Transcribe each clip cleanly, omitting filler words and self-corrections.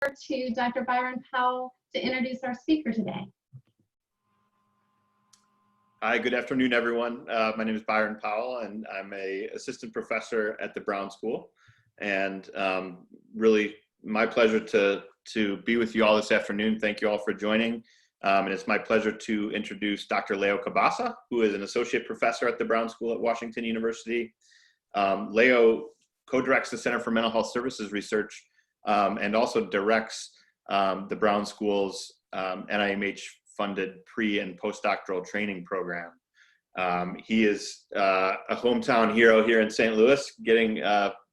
to Dr. Byron Powell to introduce our speaker today. Hi, good afternoon, everyone. My name is Byron Powell, and I'm an assistant professor at the Brown School. And really, my pleasure to be with you all this afternoon. Thank you all for joining. And it's my pleasure to introduce Dr. Leo Cabassa, who is an associate professor at the Brown School at Washington University. Leo co-directs the Center for Mental Health Services Research and also directs the Brown School's NIMH-funded pre- and postdoctoral training program. He is a hometown hero here in St. Louis, getting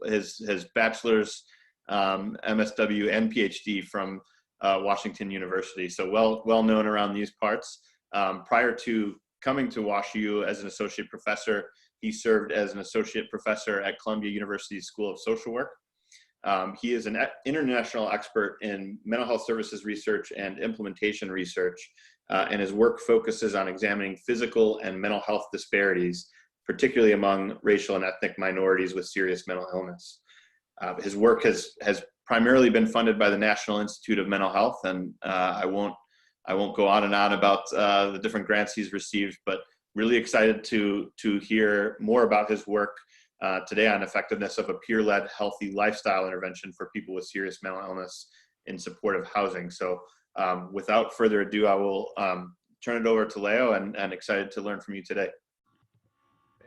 his bachelor's, MSW, and PhD from Washington University, so well known around these parts. Prior to coming to WashU as an associate professor, he served as an associate professor at Columbia University School of Social Work. He is an international expert in mental health services research and implementation research, and his work focuses on examining physical and mental health disparities, particularly among racial and ethnic minorities with serious mental illness. His work has primarily been funded by the National Institute of Mental Health, and I won't go on and on about the different grants he's received, but really excited to hear more about his work today on effectiveness of a peer-led healthy lifestyle intervention for people with serious mental illness in supportive housing. So without further ado, I will turn it over to Leo, and excited to learn from you today.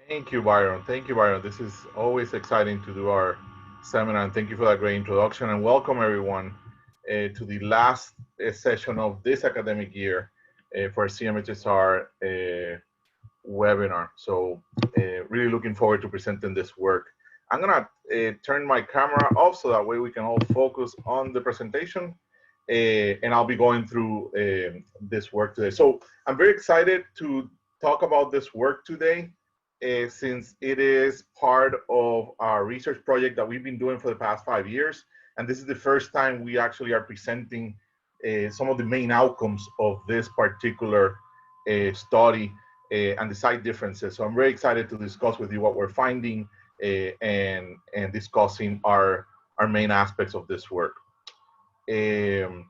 Thank you, Byron. Thank you, Byron. This is always exciting to do our seminar, and thank you for that great introduction, and welcome everyone to the last session of this academic year for CMHSR webinar. So really looking forward to presenting this work. I'm gonna turn my camera off so that way we can all focus on the presentation, and I'll be going through this work today. So I'm very excited to talk about this work today since it is part of our research project that we've been doing for the past 5 years. And this is the first time we actually are presenting some of the main outcomes of this particular study and the site differences. So I'm very excited to discuss with you what we're finding and discussing our main aspects of this work. In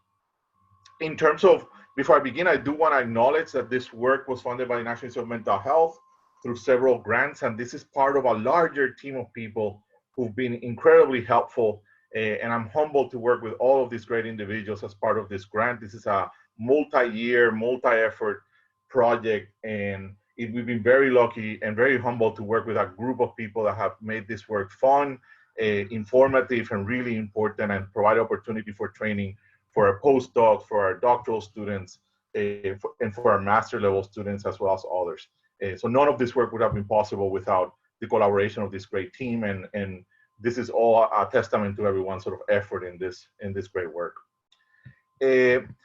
terms of, before I begin, I do want to acknowledge that this work was funded by the National Institute of Mental Health through several grants, and this is part of a larger team of people who've been incredibly helpful, and I'm humbled to work with all of these great individuals as part of this grant. This is a multi-year, multi-effort project, and we've been very lucky and very humbled to work with a group of people that have made this work fun, informative, and really important, and provide opportunity for training for our postdocs, for our doctoral students, and for our master level students, as well as others. So none of this work would have been possible without the collaboration of this great team, and this is all a testament to everyone's sort of effort in this great work.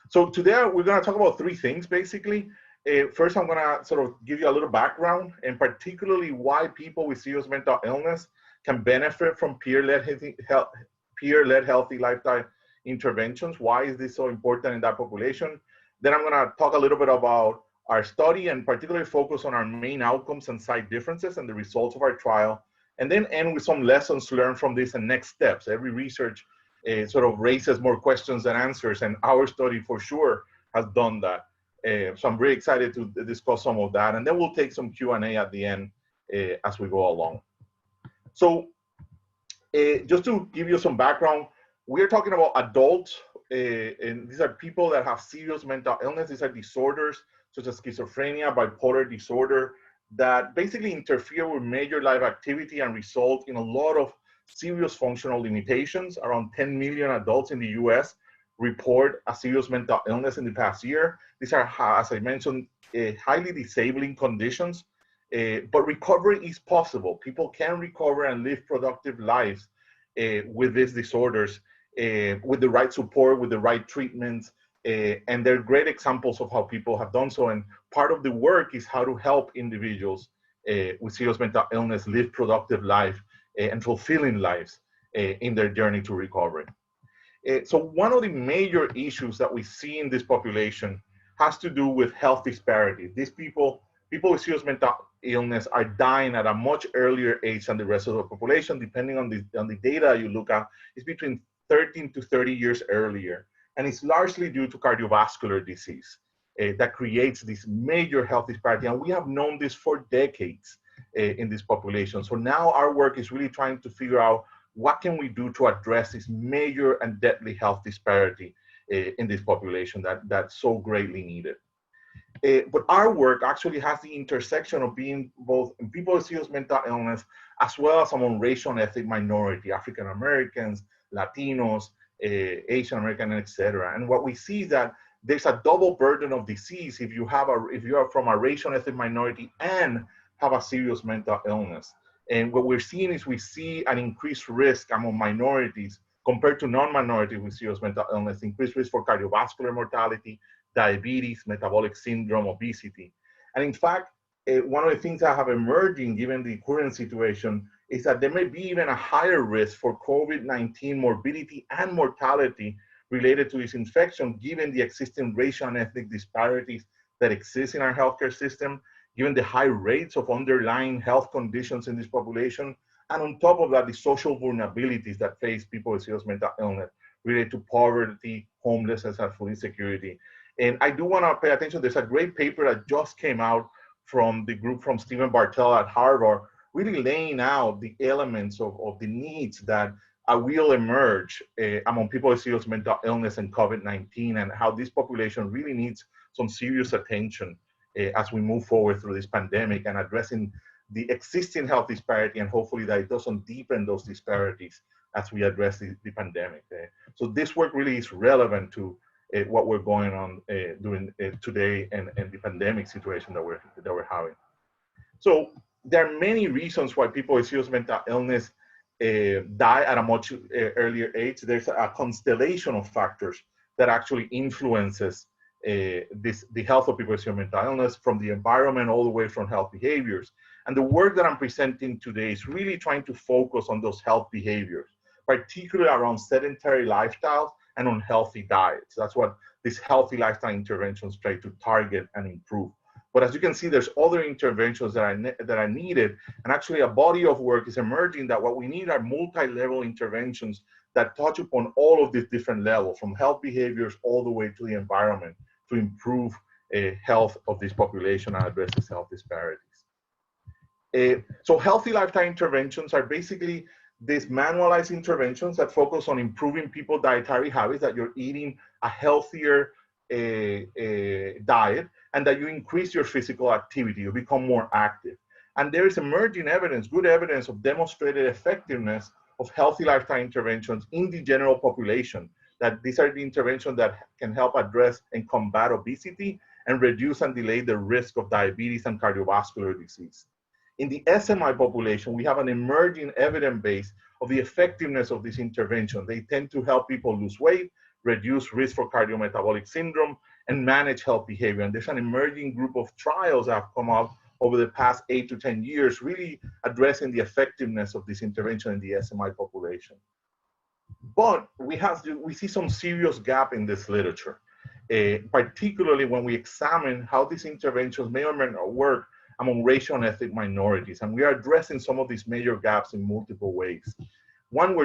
So today we're going to talk about three things basically. First, I'm going to sort of give you a little background, and particularly why people with serious mental illness can benefit from peer-led healthy lifestyle interventions. Why is this so important in that population? Then I'm going to talk a little bit about our study and particularly focus on our main outcomes and site differences and the results of our trial, and then end with some lessons learned from this and next steps. Every research sort of raises more questions than answers, and our study for sure has done that. So I'm very excited to discuss some of that, and then we'll take some Q&A at the end as we go along. So just to give you some background, we're talking about adults, and these are people that have serious mental illness. These are disorders such as schizophrenia, bipolar disorder, that basically interfere with major life activity and result in a lot of serious functional limitations. Around 10 million adults in the US report a serious mental illness in the past year. These are, as I mentioned, highly disabling conditions, but recovery is possible. People can recover and live productive lives with these disorders, with the right support, with the right treatments, and they're great examples of how people have done so. And part of the work is how to help individuals with serious mental illness live productive life and fulfilling lives in their journey to recovery. So one of the major issues that we see in this population has to do with health disparity. These people with serious mental illness are dying at a much earlier age than the rest of the population. Depending on the data you look at, it's between 13 to 30 years earlier. And it's largely due to cardiovascular disease that creates this major health disparity. And we have known this for decades in this population. So now our work is really trying to figure out what can we do to address this major and deadly health disparity in this population that's so greatly needed. But our work actually has the intersection of being both in people with serious mental illness, as well as among racial and ethnic minority, African Americans, Latinos, Asian American, etc. And what we see is that there's a double burden of disease if you are from a racial and ethnic minority and have a serious mental illness. And what we're seeing is we see an increased risk among minorities compared to non-minorities with serious mental illness, increased risk for cardiovascular mortality, diabetes, metabolic syndrome, obesity. And in fact, one of the things that have emerging given the current situation is that there may be even a higher risk for COVID-19 morbidity and mortality related to this infection, given the existing racial and ethnic disparities that exist in our healthcare system, given the high rates of underlying health conditions in this population, and on top of that, the social vulnerabilities that face people with serious mental illness related to poverty, homelessness, and food insecurity. And I do want to pay attention. There's a great paper that just came out from the group from Stephen Bartell at Harvard, really laying out the elements of the needs that will emerge among people with serious mental illness and COVID-19, and how this population really needs some serious attention as we move forward through this pandemic and addressing the existing health disparity, and hopefully that it doesn't deepen those disparities as we address the pandemic. So this work really is relevant to what we're going on doing today and the pandemic situation that we're having. So there are many reasons why people with serious mental illness die at a much earlier age. There's a constellation of factors that actually influences the health of people with serious mental illness, from the environment all the way from health behaviors. And the work that I'm presenting today is really trying to focus on those health behaviors, particularly around sedentary lifestyles and unhealthy diets. That's what these healthy lifestyle interventions try to target and improve. But as you can see, there's other interventions that are needed. And actually a body of work is emerging that what we need are multi-level interventions that touch upon all of these different levels, from health behaviors all the way to the environment, to improve health of this population and address these health disparities. So healthy lifestyle interventions are basically these manualized interventions that focus on improving people's dietary habits, that you're eating a healthier diet, and that you increase your physical activity, you become more active. And there is emerging evidence, good evidence of demonstrated effectiveness of healthy lifestyle interventions in the general population, that these are the interventions that can help address and combat obesity and reduce and delay the risk of diabetes and cardiovascular disease. In the SMI population, we have an emerging evidence base of the effectiveness of these interventions. They tend to help people lose weight, reduce risk for cardiometabolic syndrome, and manage health behavior. And there's an emerging group of trials that have come out over the past 8 to 10 years, really addressing the effectiveness of this intervention in the SMI population. But we see some serious gap in this literature, particularly when we examine how these interventions may or may not work among racial and ethnic minorities. And we are addressing some of these major gaps in multiple ways. One,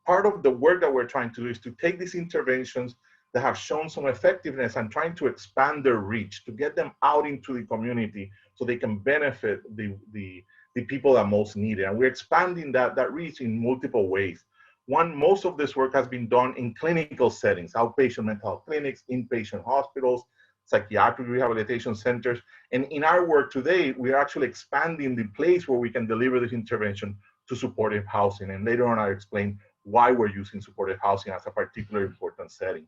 part of the work that we're trying to do is to take these interventions that have shown some effectiveness and trying to expand their reach, to get them out into the community so they can benefit the people that most need it. And we're expanding that reach in multiple ways. One, most of this work has been done in clinical settings, outpatient mental health clinics, inpatient hospitals, psychiatric rehabilitation centers. And in our work today, we're actually expanding the place where we can deliver this intervention to supportive housing. And later on, I'll explain why we're using supportive housing as a particularly important setting.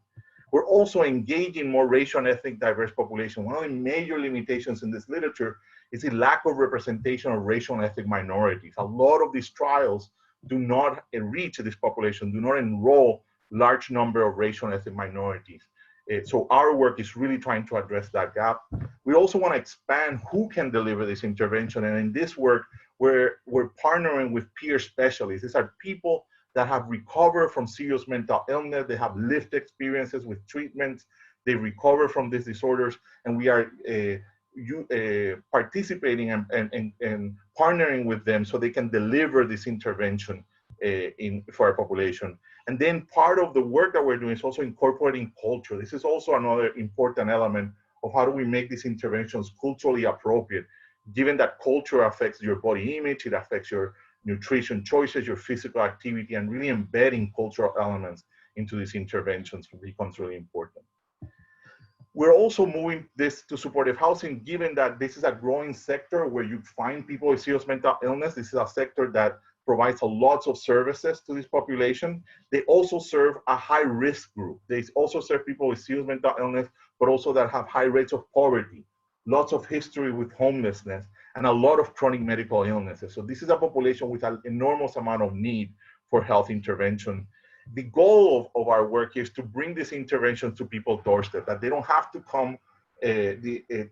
We're also engaging more racial and ethnic diverse population. One of the major limitations in this literature is the lack of representation of racial and ethnic minorities. A lot of these trials do not reach this population, do not enroll large number of racial and ethnic minorities. So our work is really trying to address that gap. We also want to expand who can deliver this intervention. And in this work, we're partnering with peer specialists. These are people that have recovered from serious mental illness. They have lived experiences with treatments. They recover from these disorders. And we are participating and partnering with them so they can deliver this intervention for our population. And then part of the work that we're doing is also incorporating culture. This is also another important element of how do we make these interventions culturally appropriate, given that culture affects your body image, it affects your nutrition choices, your physical activity, and really embedding cultural elements into these interventions becomes really important. We're also moving this to supportive housing, given that this is a growing sector where you find people with serious mental illness. This is a sector that provides a lots of services to this population. They also serve a high risk group. They also serve people with serious mental illness, but also that have high rates of poverty, lots of history with homelessness, and a lot of chronic medical illnesses. So this is a population with an enormous amount of need for health intervention. The goal of our work is to bring this intervention to people's doorstep, that they don't have to come to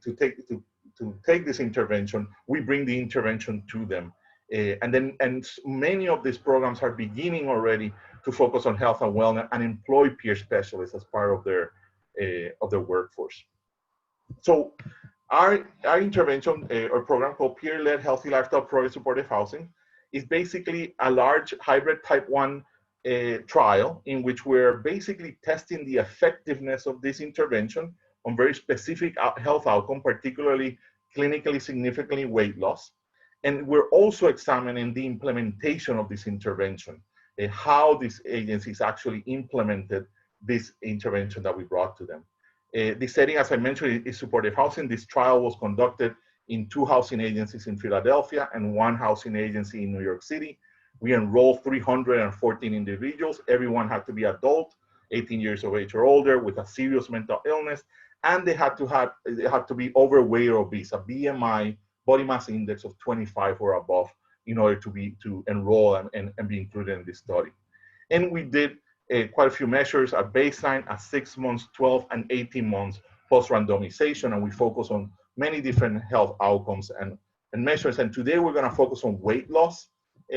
take this intervention. We bring the intervention to them. And many of these programs are beginning already to focus on health and wellness and employ peer specialists as part of their workforce. So our intervention or program called Peer-Led Healthy Lifestyle Project Supportive Housing is basically a large hybrid type 1 trial in which we're basically testing the effectiveness of this intervention on very specific health outcome, particularly clinically significantly weight loss. And we're also examining the implementation of this intervention, how these agencies actually implemented this intervention that we brought to them. The setting, as I mentioned, is supportive housing. This trial was conducted in 2 housing agencies in Philadelphia and 1 housing agency in New York City. We enrolled 314 individuals. Everyone had to be adult, 18 years of age or older, with a serious mental illness, and they had to be overweight or obese, a BMI, body mass index of 25 or above, in order to enroll and be included in this study. And we did quite a few measures at baseline, at 6 months, 12, and 18 months post-randomization, and we focus on many different health outcomes and measures. And today we're going to focus on weight loss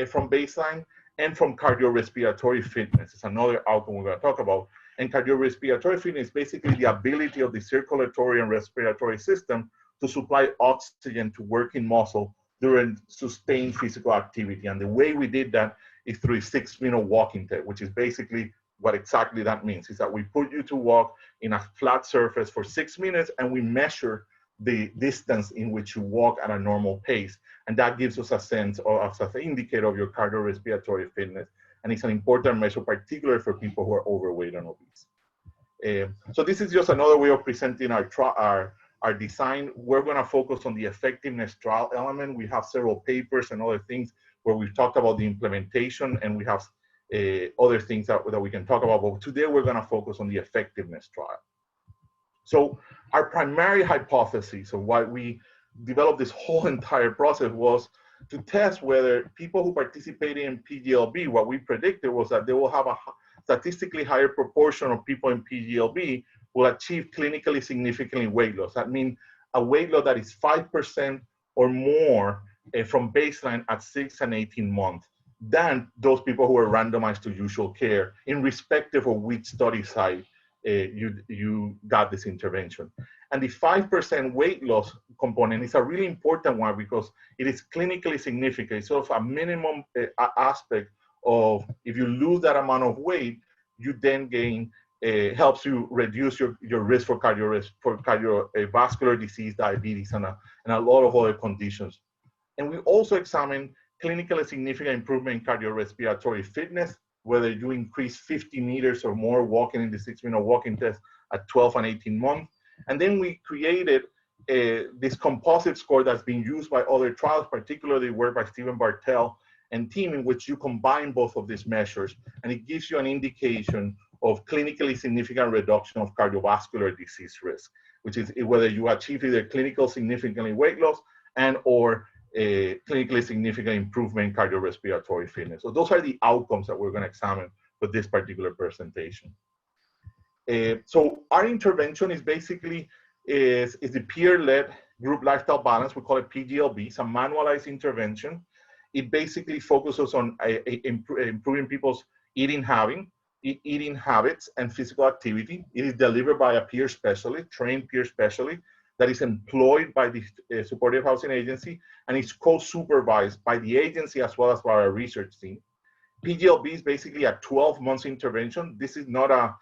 from baseline and from cardiorespiratory fitness. It's another outcome we're going to talk about. And cardiorespiratory fitness is basically the ability of the circulatory and respiratory system to supply oxygen to working muscle during sustained physical activity. And the way we did that is through a 6-minute walking test, which is basically what exactly that means, is that we put you to walk in a flat surface for 6 minutes, and we measure the distance in which you walk at a normal pace. And that gives us a sense or as an indicator of your cardiorespiratory fitness. And it's an important measure, particularly for people who are overweight and obese. So this is just another way of presenting our design. We're going to focus on the effectiveness trial element. We have several papers and other things where we've talked about the implementation, and we have other things that we can talk about. But today we're going to focus on the effectiveness trial. So our primary hypothesis of why we developed this whole entire process was to test whether people who participated in PGLB, what we predicted was that they will have a statistically higher proportion of people in PGLB will achieve clinically significantly weight loss. That means a weight loss that is 5% or more from baseline at 6 and 18 months than those people who are randomized to usual care, irrespective of which study site you got this intervention. And the 5% weight loss component is a really important one because it is clinically significant. It's sort of a minimum aspect of, if you lose that amount of weight, you then gain, helps you reduce your risk for cardiovascular disease, diabetes, and a lot of other conditions. And we also examine clinically significant improvement in cardiorespiratory fitness, whether you increase 50 meters or more walking in the 6-minute walking test at 12 and 18 months. And then we created this composite score that's been used by other trials, particularly work by Stephen Bartel and team, in which you combine both of these measures, and it gives you an indication of clinically significant reduction of cardiovascular disease risk, which is whether you achieve either clinical significantly weight loss and or a clinically significant improvement in cardiorespiratory fitness. So those are the outcomes that we're going to examine for this particular presentation. So our intervention is basically is the peer-led group lifestyle balance. We call it PGLB. It's a manualized intervention. It basically focuses on improving people's eating habits and physical activity. It is delivered by a peer specialist, trained peer specialist, that is employed by the supportive housing agency, and it's co-supervised by the agency as well as by our research team. PGLB is basically a 12-month intervention. This is not a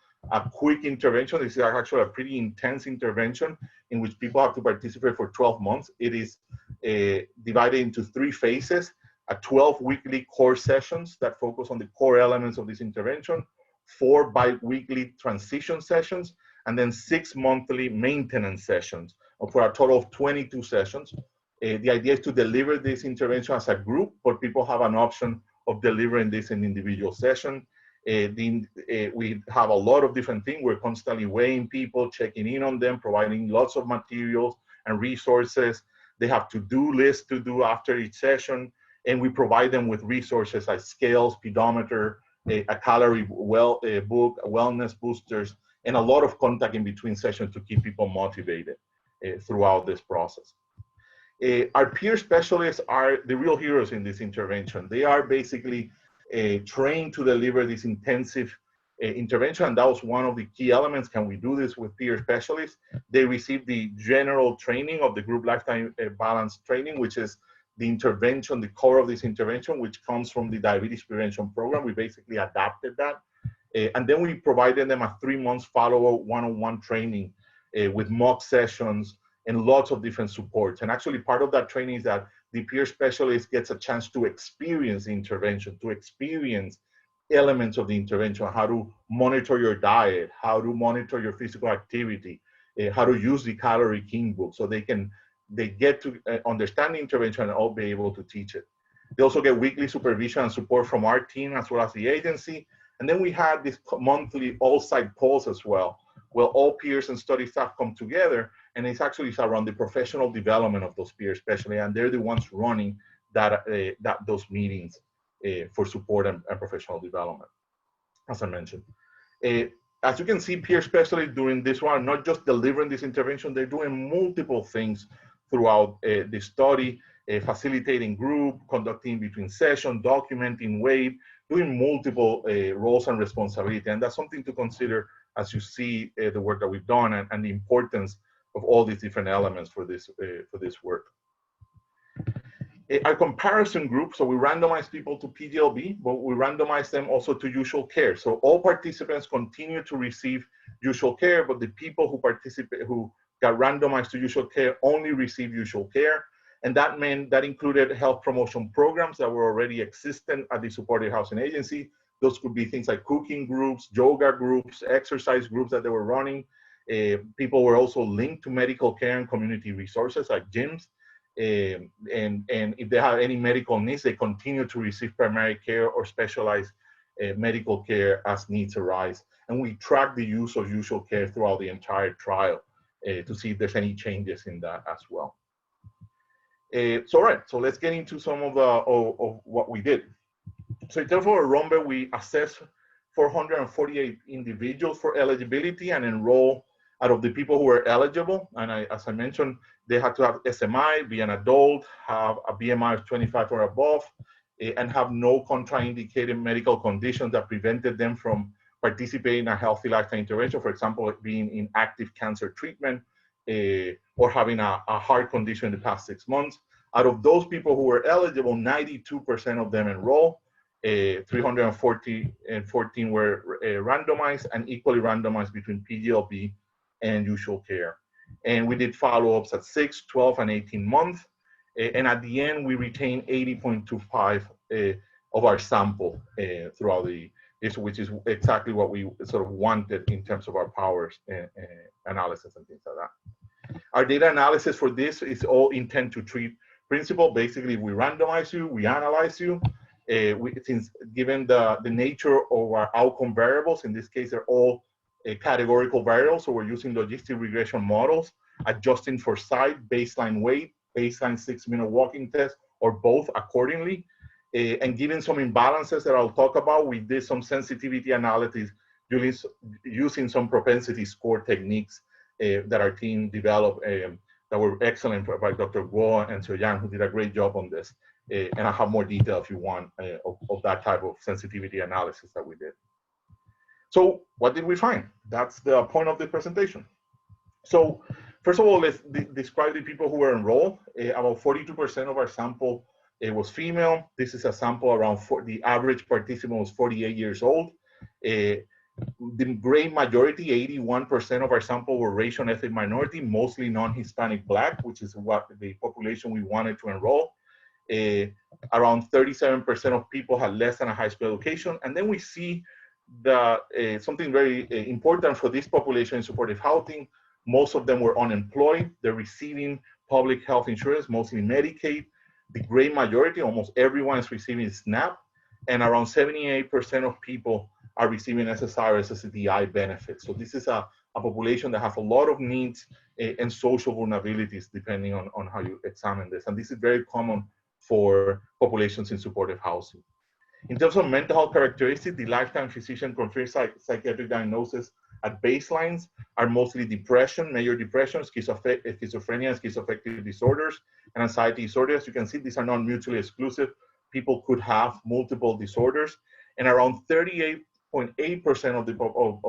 quick intervention. This is actually a pretty intense intervention in which people have to participate for 12 months. It is divided into 3 phases, a 12-weekly core sessions that focus on the core elements of this intervention, 4 bi-weekly transition sessions, and then 6 monthly maintenance sessions for a total of 22 sessions. The idea is to deliver this intervention as a group, but people have an option of delivering this in individual session. We have a lot of different things. We're constantly weighing people, checking in on them, providing lots of materials and resources. They have to-do lists to do after each session, and we provide them with resources like scales, pedometer, a calorie book, wellness boosters, and a lot of contact in between sessions to keep people motivated throughout this process. Our peer specialists are the real heroes in this intervention. They are basically trained to deliver this intensive intervention, and that was one of the key elements. Can we do this with peer specialists? They receive the general training of the group lifetime balance training, which is the intervention, the core of this intervention, which comes from the diabetes prevention program. We basically adapted that. And then we provided them a 3-month follow-up one-on-one training with mock sessions and lots of different supports. And actually part of that training is that the peer specialist gets a chance to experience the intervention, to experience elements of the intervention, how to monitor your diet, how to monitor your physical activity, how to use the calorie king book, so they get to understand the intervention and all be able to teach it. They also get weekly supervision and support from our team as well as the agency. And then we had this monthly all-site polls as well, where all peers and study staff come together, and it's actually around the professional development of those peers especially, and they're the ones running those meetings for support and professional development, as I mentioned. As you can see, peer specialists during this one, not just delivering this intervention, they're doing multiple things throughout the study, facilitating group, conducting between sessions, documenting weight, doing multiple roles and responsibility. And that's something to consider as you see the work that we've done and the importance of all these different elements for this work. Our comparison group, so we randomize people to PGLB, but we randomize them also to usual care. So all participants continue to receive usual care, but the people who got randomized to usual care only receive usual care. And that meant that included health promotion programs that were already existent at the supported housing agency. Those could be things like cooking groups, yoga groups, exercise groups that they were running. People were also linked to medical care and community resources like gyms. And if they have any medical needs, they continue to receive primary care or specialized medical care as needs arise. And we track the use of usual care throughout the entire trial to see if there's any changes in that as well. All right, so let's get into some of what we did. So in terms of Rumble, we assessed 448 individuals for eligibility and enroll out of the people who were eligible. And as I mentioned, they had to have SMI, be an adult, have a BMI of 25 or above, and have no contraindicated medical conditions that prevented them from participating in a healthy lifestyle intervention, for example, being in active cancer treatment or having a heart condition in the past 6 months. Out of those people who were eligible, 92% of them enrolled. 314 were randomized and equally randomized between PGLB and usual care. And we did follow-ups at 6, 12, and 18 months. And at the end, we retained 80.25 of our sample throughout which is exactly what we sort of wanted in terms of our powers analysis and things like that. Our data analysis for this is all intent to treat principle. Basically, we randomize you, we analyze you. Since given the nature of our outcome variables, in this case, they're all categorical variables. So we're using logistic regression models, adjusting for site, baseline weight, baseline 6-minute walking test, or both accordingly. And given some imbalances that I'll talk about, we did some sensitivity analysis using some propensity score techniques that our team developed that were excellent by Dr. Guo and Seo Yang, who did a great job on this. And I have more detail if you want of that type of sensitivity analysis that we did. So what did we find? That's the point of the presentation. So first of all, let's describe the people who were enrolled. About 42% of our sample It was female. This is a sample around the average participant was 48 years old. The great majority, 81% of our sample were racial and ethnic minority, mostly non-Hispanic Black, which is what the population we wanted to enroll. Around 37% of people had less than a high school education. And then we see something very important for this population in supportive housing. Most of them were unemployed. They're receiving public health insurance, mostly Medicaid. The great majority, almost everyone is receiving SNAP. And around 78% of people are receiving SSI or SSDI benefits. So this is a population that has a lot of needs and social vulnerabilities depending on how you examine this. And this is very common for populations in supportive housing. In terms of mental health characteristics, the lifetime physician confirmed psychiatric diagnosis at baselines are mostly depression, major depression, schizophrenia, and schizoaffective disorders, and anxiety disorders. You can see these are not mutually exclusive. People could have multiple disorders, and around 38.8% of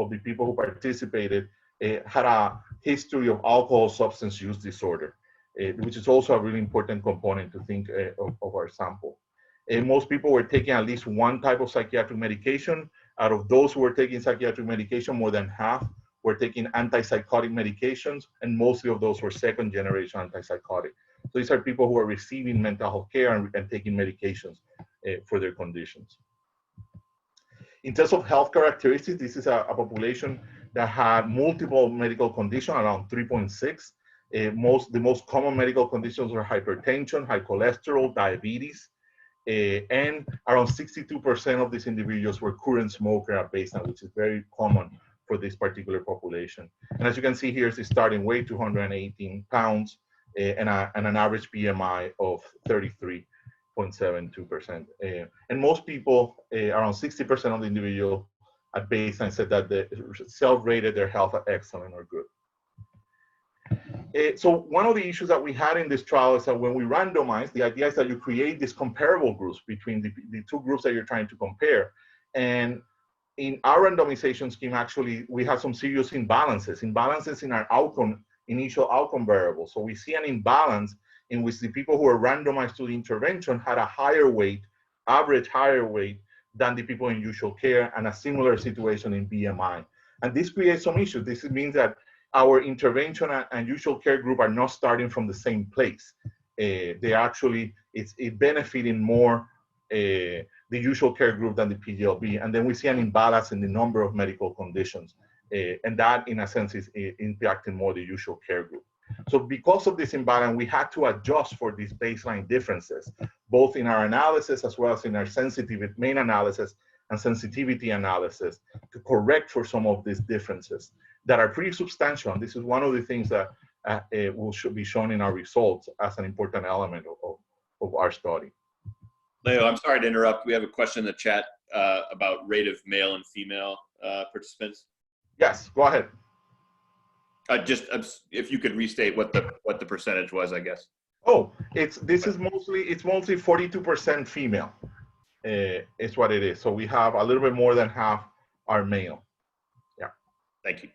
the people who participated had a history of alcohol substance use disorder, which is also a really important component to think of our sample. Most people were taking at least one type of psychiatric medication. Out of those who were taking psychiatric medication, more than half were taking antipsychotic medications, and mostly of those were second generation antipsychotic. So these are people who are receiving mental health care and taking medications for their conditions. In terms of health characteristics, this is a population that had multiple medical conditions, around 3.6. The most common medical conditions are hypertension, high cholesterol, diabetes, and around 62% of these individuals were current smoker at baseline, which is very common for this particular population. And as you can see here, is the starting weight, 218 pounds, and an average BMI of 33.72%. And most people, around 60% of the individual at baseline said that they self-rated their health as excellent or good. So one of the issues that we had in this trial is that when we randomize, the idea is that you create these comparable groups between the two groups that you're trying to compare. And in our randomization scheme, actually, we have some serious imbalances in our initial outcome variables. So we see an imbalance in which the people who were randomized to the intervention had a higher weight, average higher weight than the people in usual care, and a similar situation in BMI. And this creates some issues. This means that our intervention and usual care group are not starting from the same place. They actually, it's benefiting more the usual care group than the PGLB. And then we see an imbalance in the number of medical conditions. And that, in a sense, is impacting more the usual care group. So because of this imbalance, we had to adjust for these baseline differences, both in our analysis as well as in our sensitivity, main analysis and sensitivity analysis, to correct for some of these differences that are pretty substantial. And this is one of the things that should be shown in our results as an important element of our study. Leo, I'm sorry to interrupt. We have a question in the chat about rate of male and female participants. Yes, go ahead. Just if you could restate what the percentage was, I guess. Oh, it's mostly 42% female. Is what it is. So we have a little bit more than half are male. Yeah. Thank you.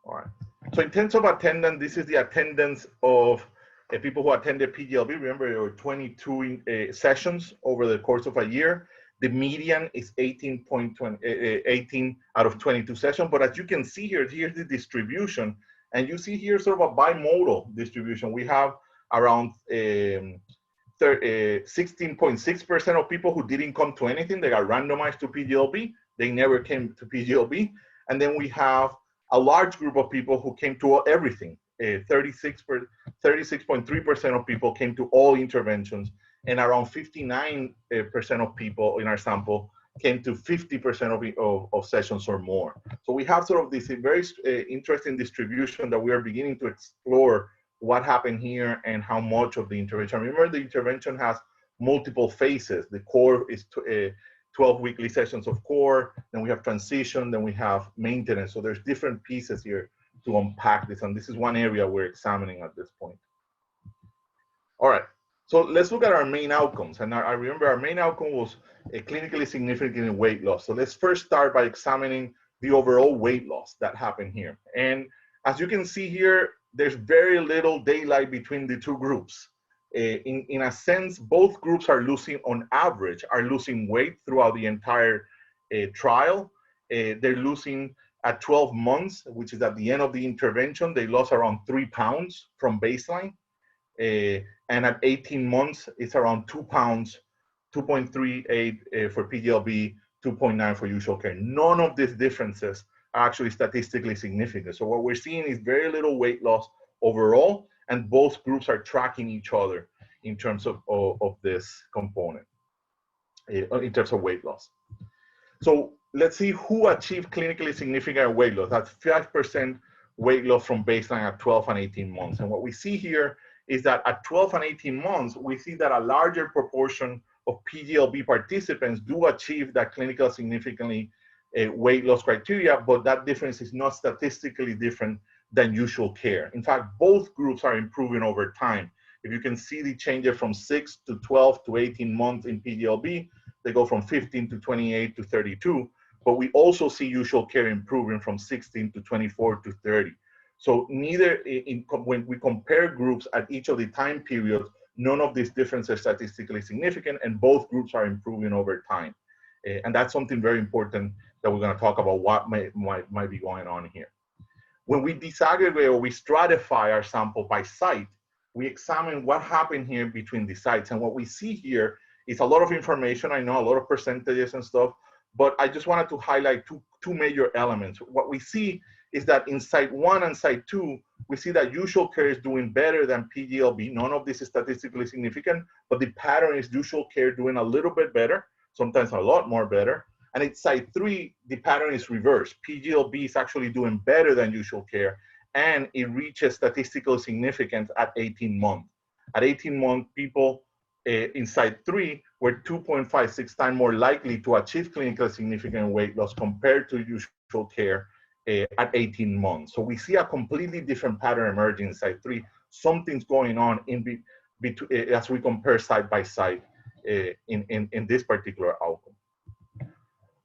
All right. So in terms of attendance, this is the attendance of people who attended PGLB. Remember, there were 22 sessions over the course of a year. The median is 18 out of 22 sessions. But as you can see here, here's the distribution. And you see here sort of a bimodal distribution. We have around 16.6% of people who didn't come to anything. They got randomized to PGLB. They never came to PGLB. And then we have a large group of people who came to everything. 36.3% of people came to all interventions, and around 59% of people in our sample came to 50% of sessions or more. So we have sort of this very interesting distribution that we are beginning to explore what happened here and how much of the intervention. Remember, the intervention has multiple phases. The core is 12 weekly sessions of core, then we have transition, then we have maintenance. So there's different pieces here to unpack this, and this is one area we're examining at this point. All right, so let's look at our main outcomes. And I remember our main outcome was a clinically significant weight loss. So let's first start by examining the overall weight loss that happened here. And as you can see here, there's very little daylight between the two groups. In a sense, both groups are losing, on average, are losing weight throughout the entire trial. They're losing at 12 months, which is at the end of the intervention, they lost around 3 pounds from baseline. And at 18 months, it's around 2 pounds, 2.38 for PGLB, 2.9 for usual care. None of these differences are actually statistically significant. So what we're seeing is very little weight loss overall, and both groups are tracking each other in terms of this component, in terms of weight loss. So let's see who achieved clinically significant weight loss. That's 5% weight loss from baseline at 12 and 18 months. And what we see here is that at 12 and 18 months, we see that a larger proportion of PGLB participants do achieve that clinical significantly weight loss criteria, but that difference is not statistically different than usual care. In fact, both groups are improving over time. If you can see the changes from 6 to 12 to 18 months in PGLB, they go from 15 to 28 to 32, but we also see usual care improving from 16 to 24 to 30. So neither, when we compare groups at each of the time periods, none of these differences are statistically significant, and both groups are improving over time. And that's something very important that we're gonna talk about what might be going on here. When we disaggregate or we stratify our sample by site, we examine what happened here between the sites. And what we see here is a lot of information. I know a lot of percentages and stuff, but I just wanted to highlight two major elements. What we see is that in site 1 and site 2, we see that usual care is doing better than PGLB. None of this is statistically significant, but the pattern is usual care doing a little bit better, sometimes a lot more better. And in site 3, the pattern is reversed. PGLB is actually doing better than usual care, and it reaches statistical significance at 18 months. At 18 months, people in site 3 were 2.56 times more likely to achieve clinically significant weight loss compared to usual care at 18 months. So we see a completely different pattern emerging in site 3. Something's going on as we compare side by side in this particular outcome.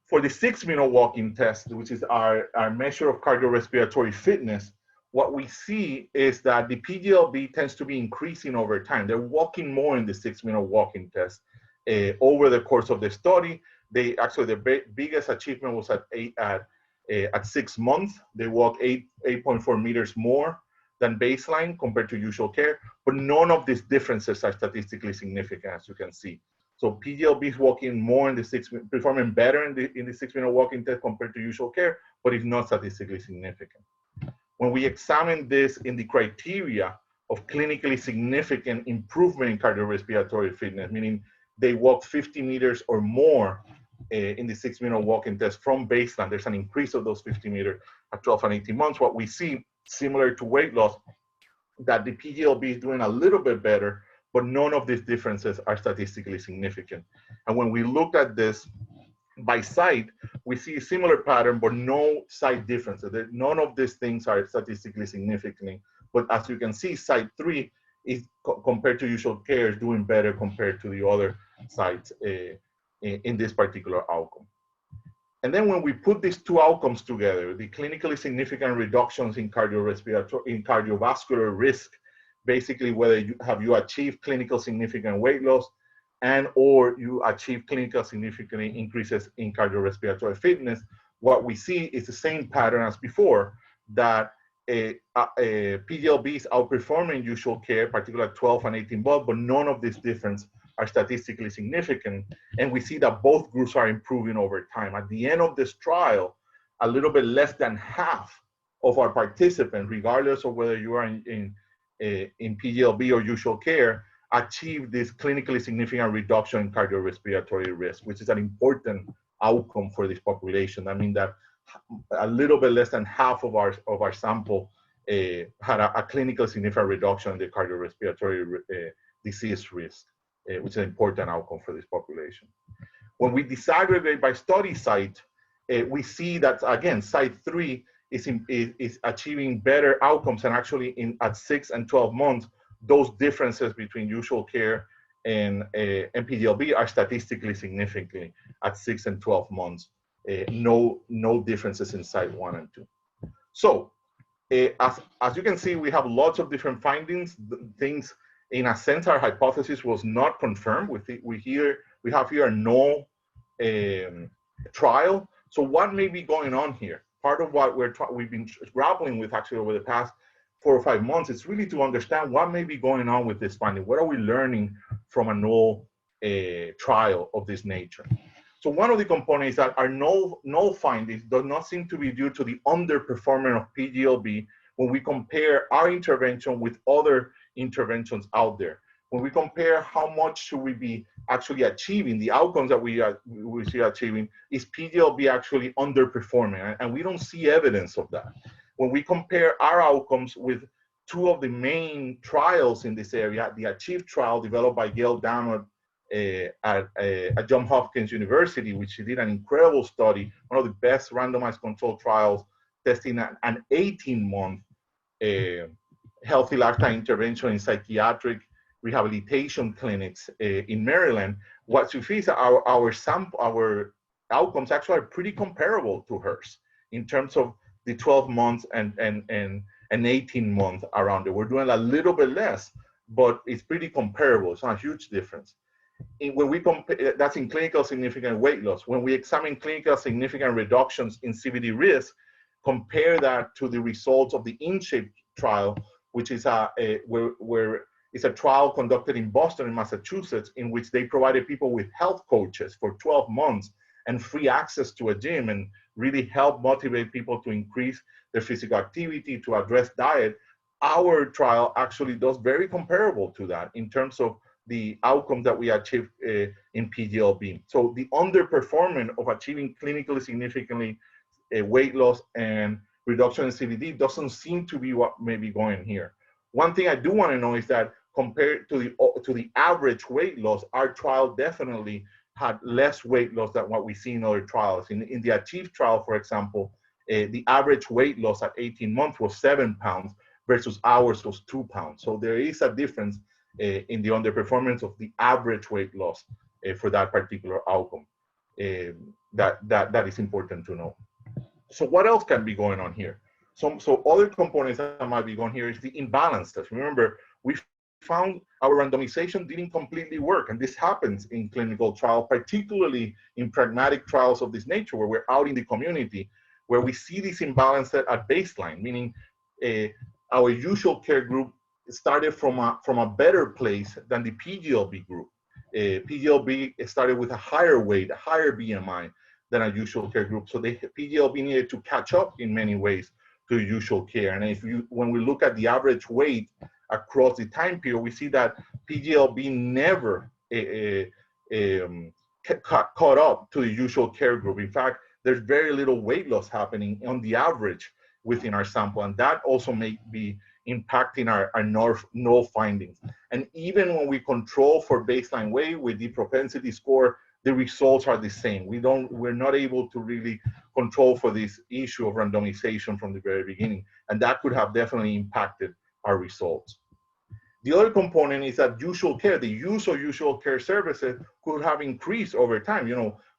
For the 6-minute walking test, which is our measure of cardiorespiratory fitness, what we see is that the PGLB tends to be increasing over time. They're walking more in the 6-minute walking test. Over the course of the study, the biggest achievement was at 6 months. They walked 8.4 meters more than baseline compared to usual care, but none of these differences are statistically significant, as you can see. So PGLB is walking more in the performing better in the 6-minute walking test compared to usual care, but it's not statistically significant. When we examine this in the criteria of clinically significant improvement in cardiorespiratory fitness, meaning they walk 50 meters or more in the 6-minute walking test from baseline, there's an increase of those 50 meters at 12 and 18 months. What we see, similar to weight loss, that the PGLB is doing a little bit better, but none of these differences are statistically significant. And when we look at this by site, we see a similar pattern, but no site differences. None of these things are statistically significant. But as you can see, site 3 is compared to usual care is doing better compared to the other sites in this particular outcome. And then when we put these two outcomes together, the clinically significant reductions in cardiovascular risk, basically whether you achieved clinical significant weight loss and or you achieve clinical significant increases in cardiorespiratory fitness, what we see is the same pattern as before, that PGLB is outperforming usual care, particularly at 12 and 18 months, but none of these differences are statistically significant. And we see that both groups are improving over time. At the end of this trial, a little bit less than half of our participants, regardless of whether you are in PGLB or usual care, achieve this clinically significant reduction in cardiorespiratory risk, which is an important outcome for this population. I mean that a little bit less than half of our sample had a clinically significant reduction in the cardiorespiratory disease risk, which is an important outcome for this population. When we disaggregate by study site, we see that, again, site 3 is achieving better outcomes, and actually at 6 and 12 months, those differences between usual care and PGLB are statistically significant at 6 and 12 months. No differences in site 1 and 2. So as you can see, we have lots of different findings, things in a sense, our hypothesis was not confirmed. We have here a null trial. So what may be going on here? Part of what we've been grappling with actually over the past 4 or 5 months is really to understand what may be going on with this finding. What are we learning from a null trial of this nature? So one of the components that our null findings does not seem to be due to the underperformance of PGLB when we compare our intervention with other interventions out there. When we compare how much should we be actually achieving, the outcomes that we see achieving, is PGLB actually underperforming? And we don't see evidence of that. When we compare our outcomes with two of the main trials in this area, the ACHIEVE trial developed by Gail Damot at Johns Hopkins University, which she did an incredible study, one of the best randomized controlled trials testing an 18-month healthy lifestyle intervention in psychiatric rehabilitation clinics in Maryland. What you see is our outcomes actually are pretty comparable to hers in terms of the 12 months and 18 months around it. We're doing a little bit less, but it's pretty comparable. It's not a huge difference. When we compare, that's in clinical significant weight loss. When we examine clinical significant reductions in CVD risk, compare that to the results of the InShape trial, which is where it's a trial conducted in Boston and Massachusetts, in which they provided people with health coaches for 12 months and free access to a gym, and really help motivate people to increase their physical activity, to address diet. Our trial actually does very comparable to that in terms of the outcomes that we achieved in PGLB. So the underperformance of achieving clinically significantly weight loss and reduction in CVD doesn't seem to be what may be going here. One thing I do want to know is that compared to the average weight loss, our trial definitely had less weight loss than what we see in other trials. In the ACHIEVE trial, for example, the average weight loss at 18 months was 7 pounds versus ours was 2 pounds. So there is a difference in the underperformance of the average weight loss for that particular outcome. That is important to know. So what else can be going on here? So other components that might be going here is the imbalance test. Remember, we found our randomization didn't completely work, and this happens in clinical trial, particularly in pragmatic trials of this nature, where we're out in the community, where we see this imbalance at baseline, meaning our usual care group started from a better place than the PGLB group. PGLB started with a higher weight, a higher BMI than a usual care group. So the PGLB needed to catch up in many ways to usual care. And when we look at the average weight across the time period, we see that PGLB never caught up to the usual care group. In fact, there's very little weight loss happening on the average within our sample, and that also may be impacting our null findings. And even when we control for baseline weight with the propensity score, the results are the same. We're not able to really control for this issue of randomization from the very beginning, and that could have definitely impacted our results. The other component is that usual care, the use of usual care services could have increased over time.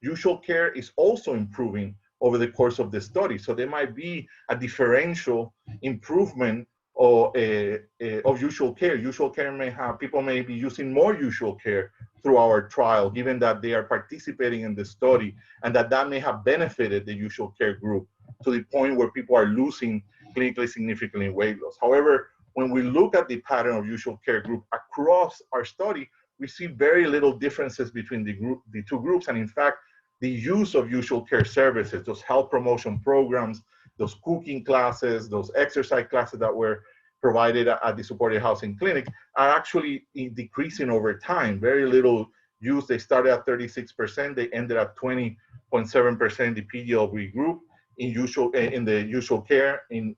Usual care is also improving over the course of the study. So there might be a differential improvement of usual care. Usual care people may be using more usual care through our trial, given that they are participating in the study, and that may have benefited the usual care group to the point where people are losing clinically significantly weight loss. However, when we look at the pattern of usual care group across our study, we see very little differences between the two groups. And in fact, the use of usual care services, those health promotion programs, those cooking classes, those exercise classes that were provided at the supported housing clinic, are actually decreasing over time. Very little use. They started at 36%. They ended at 20.7% in the PGLB group. In the usual care, in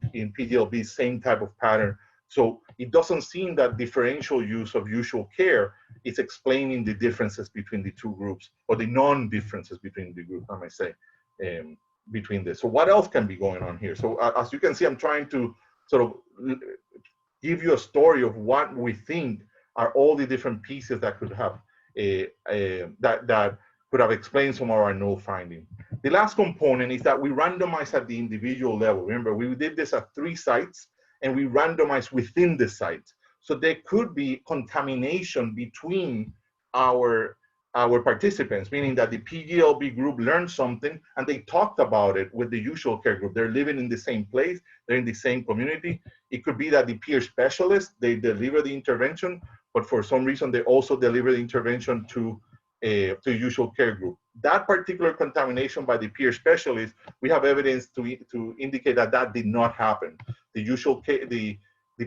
PGLB, same type of pattern. So it doesn't seem that differential use of usual care is explaining the differences between the two groups, or the non-differences between the groups, I might say, between this. So what else can be going on here? So as you can see, I'm trying to sort of give you a story of what we think are all the different pieces that could have that could have explained some of our null finding. The last component is that we randomize at the individual level. Remember, we did this at 3 sites, and we randomized within the sites. So there could be contamination between our participants, meaning that the PGLB group learned something and they talked about it with the usual care group. They're living in the same place, they're in the same community. It could be that the peer specialist, they deliver the intervention, but for some reason they also deliver the intervention to usual care group. That particular contamination by the peer specialist, we have evidence to indicate that that did not happen. The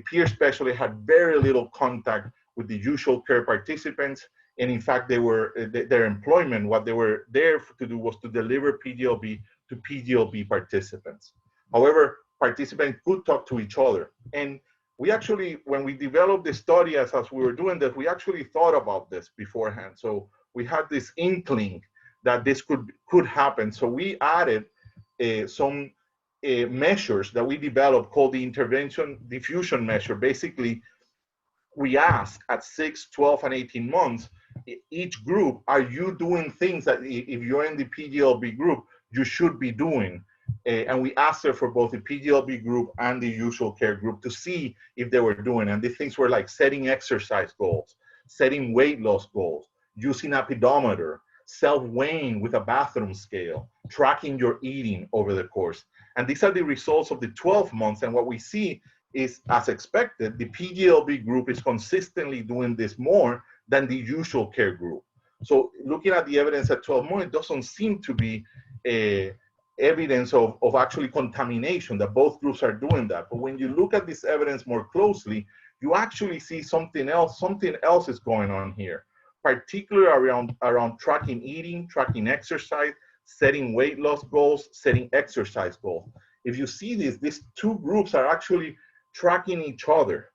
peer specialist had very little contact with the usual care participants. And in fact, their employment, what they were there to do was to deliver PGLB to PGLB participants. However, participants could talk to each other. And we actually, when we developed the study as we were doing this, we actually thought about this beforehand. So we had this inkling that this could happen. So we added some measures that we developed called the intervention diffusion measure. Basically, we ask at 6, 12, and 18 months, each group, are you doing things that if you're in the PGLB group, you should be doing? And we asked her for both the PGLB group and the usual care group to see if they were doing. And the things were like setting exercise goals, setting weight loss goals, using a pedometer, self-weighing with a bathroom scale, tracking your eating over the course. And these are the results of the 12 months. And what we see is, as expected, the PGLB group is consistently doing this more than the usual care group. So looking at the evidence at 12 months, it doesn't seem to be evidence of actually contamination, that both groups are doing that. But when you look at this evidence more closely, you actually see something else is going on here, particularly around tracking eating, tracking exercise, setting weight loss goals, setting exercise goals. If you see these two groups are actually tracking each other.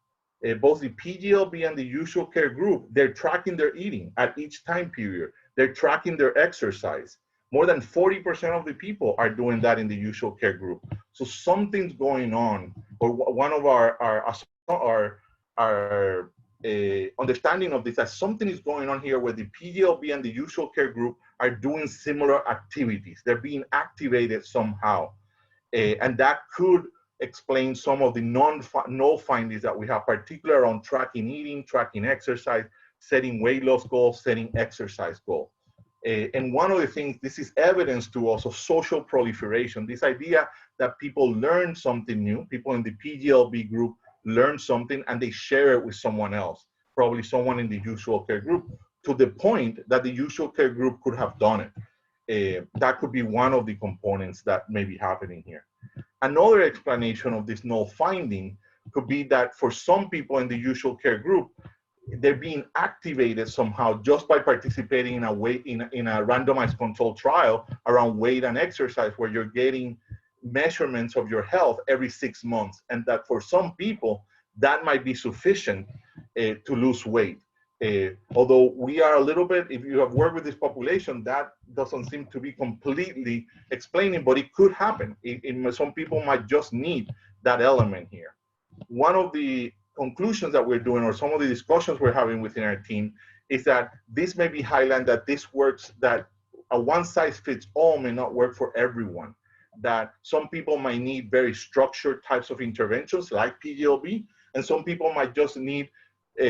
Both the PGLB and the usual care group, they're tracking their eating at each time period. They're tracking their exercise. More than 40% of the people are doing that in the usual care group. So something's going on, or one of our understanding of this, that something is going on here where the PGLB and the usual care group are doing similar activities. They're being activated somehow. And that could explain some of the null findings that we have, particularly around tracking eating, tracking exercise, setting weight loss goals, setting exercise goals. And one of the things, this is evidence to also social proliferation, this idea that people learn something new, people in the PGLB group learn something and they share it with someone else, probably someone in the usual care group, to the point that the usual care group could have done it. That could be one of the components that may be happening here. Another explanation of this null finding could be that for some people in the usual care group, they're being activated somehow just by participating in a randomized controlled trial around weight and exercise, where you're getting measurements of your health every 6 months. And that for some people, that might be sufficient to lose weight. Although we are a little bit, if you have worked with this population, that doesn't seem to be completely explaining, but it could happen. Some people might just need that element here. One of the conclusions that we're doing, or some of the discussions we're having within our team, is that this may be highlighting that this works, that a one-size-fits-all may not work for everyone, that some people might need very structured types of interventions like PGLB, and some people might just need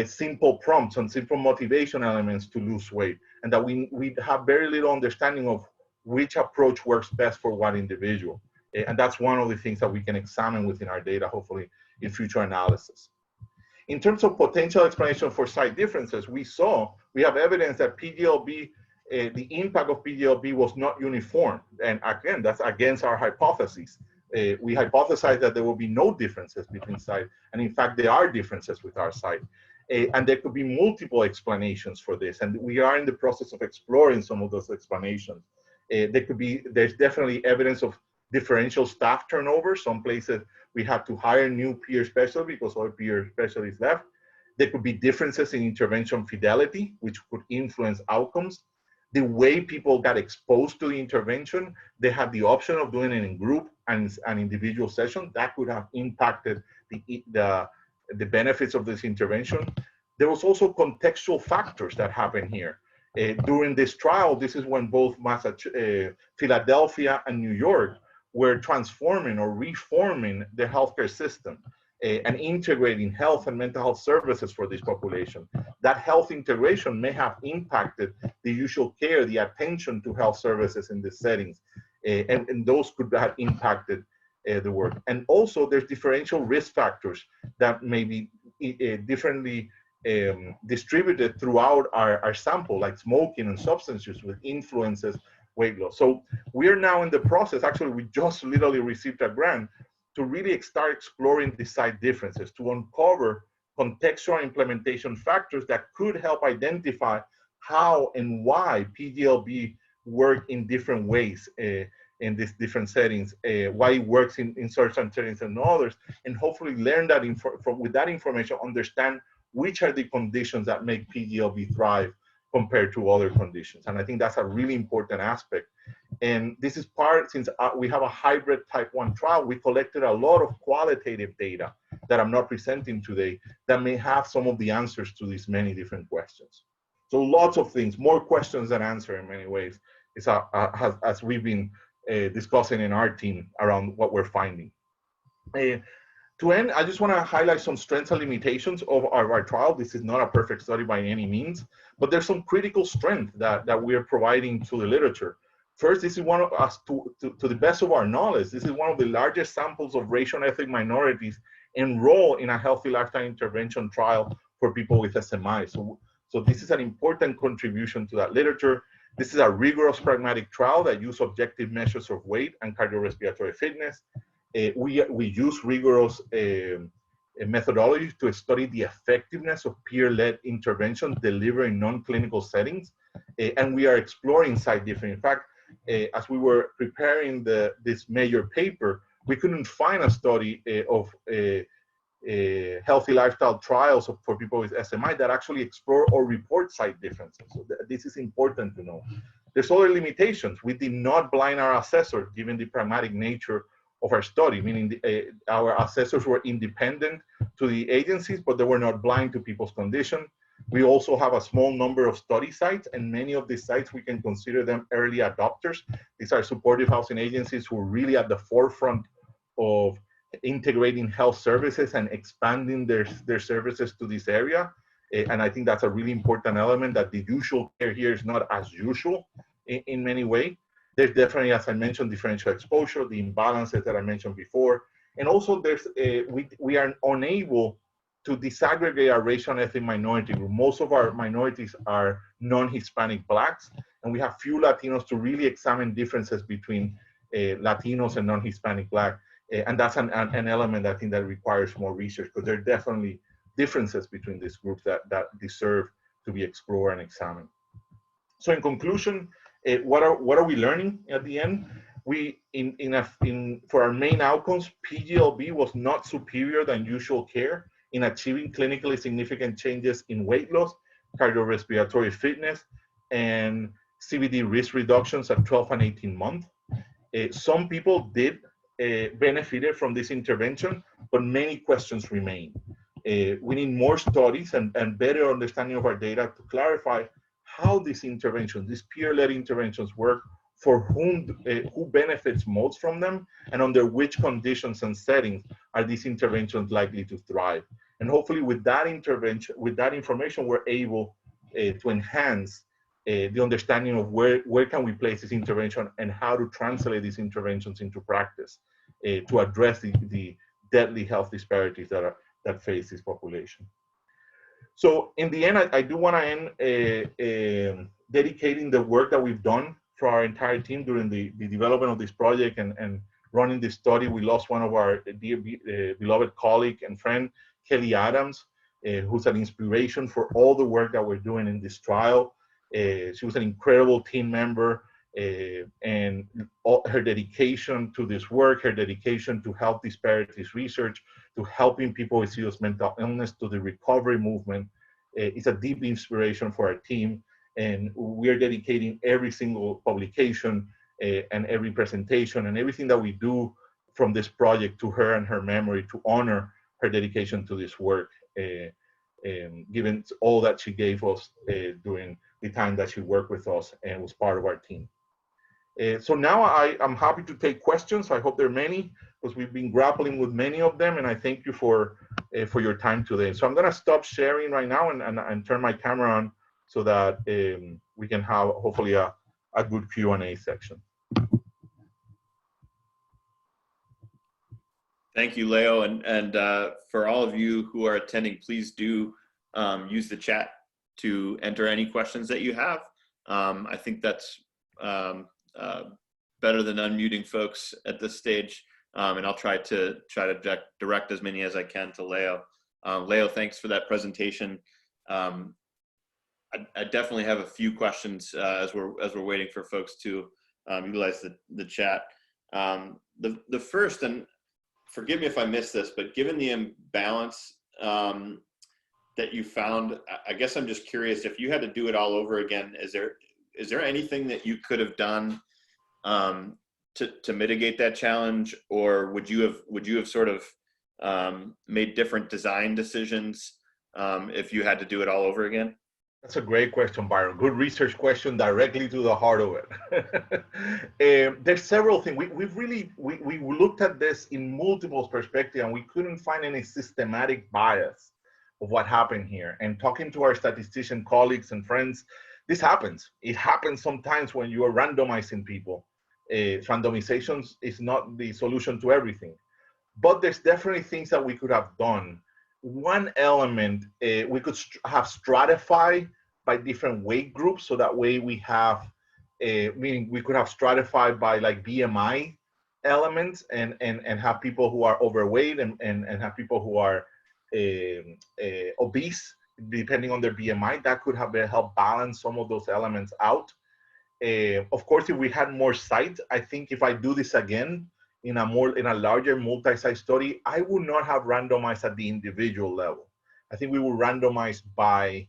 simple prompts and simple motivation elements to lose weight, and that we have very little understanding of which approach works best for what individual. And that's one of the things that we can examine within our data, hopefully in future analysis. In terms of potential explanation for site differences, we have evidence that PGLB, the impact of PGLB was not uniform. And again, that's against our hypotheses. We hypothesized that there will be no differences between sites. And in fact, there are differences with our site. And there could be multiple explanations for this. And we are in the process of exploring some of those explanations. There's definitely evidence of differential staff turnover. Some places we had to hire new peer specialists because our peer specialists left. There could be differences in intervention fidelity, which could influence outcomes. The way people got exposed to the intervention, they had the option of doing it in group and an individual session. That could have impacted the benefits of this intervention. There was also contextual factors that happen here. During this trial, this is when both Philadelphia and New York were transforming or reforming the healthcare system. and integrating health and mental health services for this population. That health integration may have impacted the usual care, the attention to health services in these settings, and those could have impacted the work. And also there's differential risk factors that may be differently distributed throughout our sample, like smoking and substance use, with influences weight loss. So we're now in the process, actually we just literally received a grant to really start exploring the site differences, to uncover contextual implementation factors that could help identify how and why PGLB work in different ways in these different settings, why it works in certain settings and others, and hopefully learn that with that information, understand which are the conditions that make PGLB thrive compared to other conditions. And I think that's a really important aspect. And this is part, since we have a hybrid type 1 trial, we collected a lot of qualitative data that I'm not presenting today that may have some of the answers to these many different questions. So lots of things, more questions than answers in many ways, as we've been discussing in our team around what we're finding. To end, I just want to highlight some strengths and limitations of our trial. This is not a perfect study by any means, but there's some critical strength that we are providing to the literature. First, this is one of us, to the best of our knowledge, this is one of the largest samples of racial and ethnic minorities enrolled in a healthy lifestyle intervention trial for people with SMI. So this is an important contribution to that literature. This is a rigorous pragmatic trial that uses objective measures of weight and cardiorespiratory fitness. We use rigorous methodologies to study the effectiveness of peer-led intervention delivered in non-clinical settings. And we are exploring site difference. In fact, as we were preparing this major paper, we couldn't find a study of healthy lifestyle trials for people with SMI that actually explore or report site differences. So this is important to know. There's other limitations. We did not blind our assessor given the pragmatic nature of our study, meaning our assessors were independent to the agencies, but they were not blind to people's condition. We also have a small number of study sites, and many of these sites, we can consider them early adopters. These are supportive housing agencies who are really at the forefront of integrating health services and expanding their services to this area. And I think that's a really important element, that the usual care here is not as usual in many ways. There's definitely, as I mentioned, differential exposure, the imbalances that I mentioned before. And also there's, we are unable to disaggregate our racial and ethnic minority group. Most of our minorities are non-Hispanic Blacks, and we have few Latinos to really examine differences between Latinos and non-Hispanic Black. And that's an element I think that requires more research, because there are definitely differences between these groups that deserve to be explored and examined. So in conclusion, what are we learning at the end? For our main outcomes, PGLB was not superior than usual care in achieving clinically significant changes in weight loss, cardiorespiratory fitness, and CVD risk reductions at 12 and 18 months. Some people did benefited from this intervention, but many questions remain. We need more studies and better understanding of our data to clarify how these interventions, these peer-led interventions work, for who benefits most from them, and under which conditions and settings are these interventions likely to thrive. And hopefully with that intervention, with that information, we're able to enhance the understanding of where can we place this intervention and how to translate these interventions into practice to address the deadly health disparities that face this population. So in the end, I do want to end dedicating the work that we've done for our entire team during the development of this project and running this study. We lost one of our dear beloved colleague and friend, Kelly Adams, who's an inspiration for all the work that we're doing in this trial. She was an incredible team member, and her dedication to this work, her dedication to health disparities research, to helping people with serious mental illness, to the recovery movement, is a deep inspiration for our team. And we are dedicating every single publication and every presentation and everything that we do from this project to her and her memory, to honor her dedication to this work, given all that she gave us during the time that she worked with us and was part of our team. So now I'm happy to take questions. I hope there are many. because we've been grappling with many of them, and I thank you for your time today. So I'm going to stop sharing right now and turn my camera on so that we can have hopefully a good Q&A section. Thank you, Leo. And for all of you who are attending, please do use the chat to enter any questions that you have. I think that's better than unmuting folks at this stage. And I'll try to direct as many as I can to Leo. Leo, thanks for that presentation. I definitely have a few questions as we're waiting for folks to utilize the chat. The first, and forgive me if I missed this, but given the imbalance that you found, I guess I'm just curious, if you had to do it all over again, is there anything that you could have done to mitigate that challenge, or would you have sort of made different design decisions if you had to do it all over again? That's a great question, Byron. Good research question, directly to the heart of it. There's several things. We looked at this in multiple perspectives, and we couldn't find any systematic bias of what happened here. And talking to our statistician colleagues and friends, this happens. It happens sometimes when you are randomizing people. Randomizations is not the solution to everything, but there's definitely things that we could have done. One element, we could have stratified by different weight groups, so that way we have, meaning we could have stratified by like BMI elements and have people who are overweight and have people who are obese, depending on their BMI. That could have helped balance some of those elements out. Of course, if we had more sites, I think if I do this again, in a larger multi-site study, I would not have randomized at the individual level. I think we would randomize by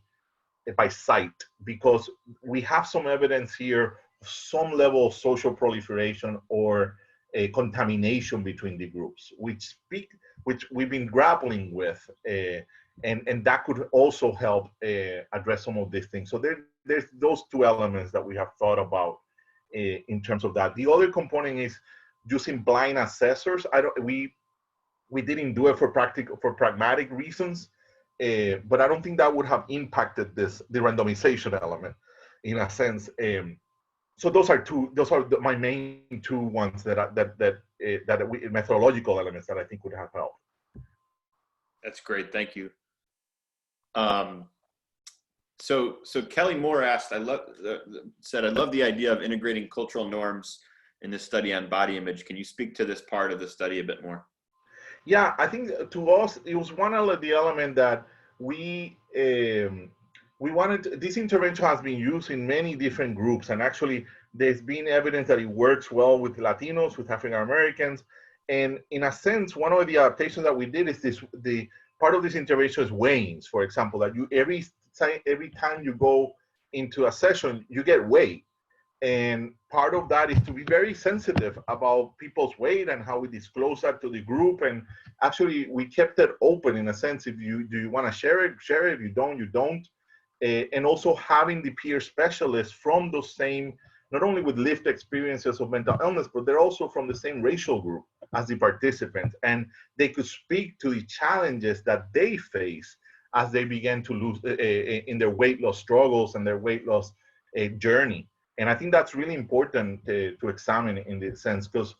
site, because we have some evidence here of some level of social proliferation or a contamination between the groups, which we've been grappling with, and that could also help address some of these things. So there's those two elements that we have thought about in terms of that. The other component is using blind assessors. We didn't do it for pragmatic reasons, but I don't think that would have impacted the randomization element in a sense. So those are my main two ones methodological elements that I think would have helped. That's great, thank you. So Kelly Moore asked, I love the idea of integrating cultural norms in this study on body image. Can you speak to this part of the study a bit more? Yeah, I think to us, it was one of the elements that we wanted. This intervention has been used in many different groups, and actually there's been evidence that it works well with Latinos, with African Americans. And in a sense, one of the adaptations that we did is the part of this intervention is weighings, for example, that you every time you go into a session, you get weighed. And part of that is to be very sensitive about people's weight and how we disclose that to the group. And actually, we kept it open in a sense. If you want to share it, share it. If you don't, you don't. And also having the peer specialists from those same, not only with lived experiences of mental illness, but they're also from the same racial group as the participants. And they could speak to the challenges that they face as they began to lose in their weight loss struggles and their weight loss journey. And I think that's really important to examine in this sense, because,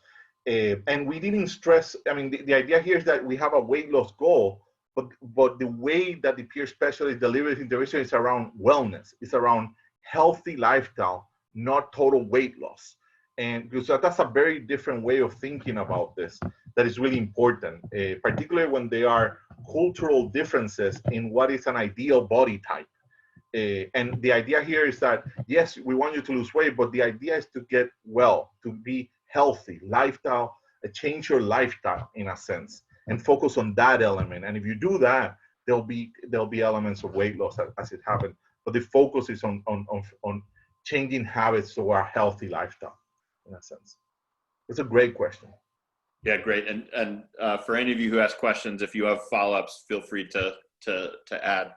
and we didn't stress, I mean, the idea here is that we have a weight loss goal, but the way that the peer specialist delivers intervention is around wellness. It's around healthy lifestyle, not total weight loss. And because that's a very different way of thinking about this that is really important, particularly when there are cultural differences in what is an ideal body type. And the idea here is that, yes, we want you to lose weight, but the idea is to get well, to be healthy, lifestyle, change your lifestyle in a sense, and focus on that element. And if you do that, there'll be elements of weight loss as it happens. But the focus is on changing habits to a healthy lifestyle, in a sense. It's a great question. Yeah, great. And for any of you who ask questions, if you have follow-ups, feel free to add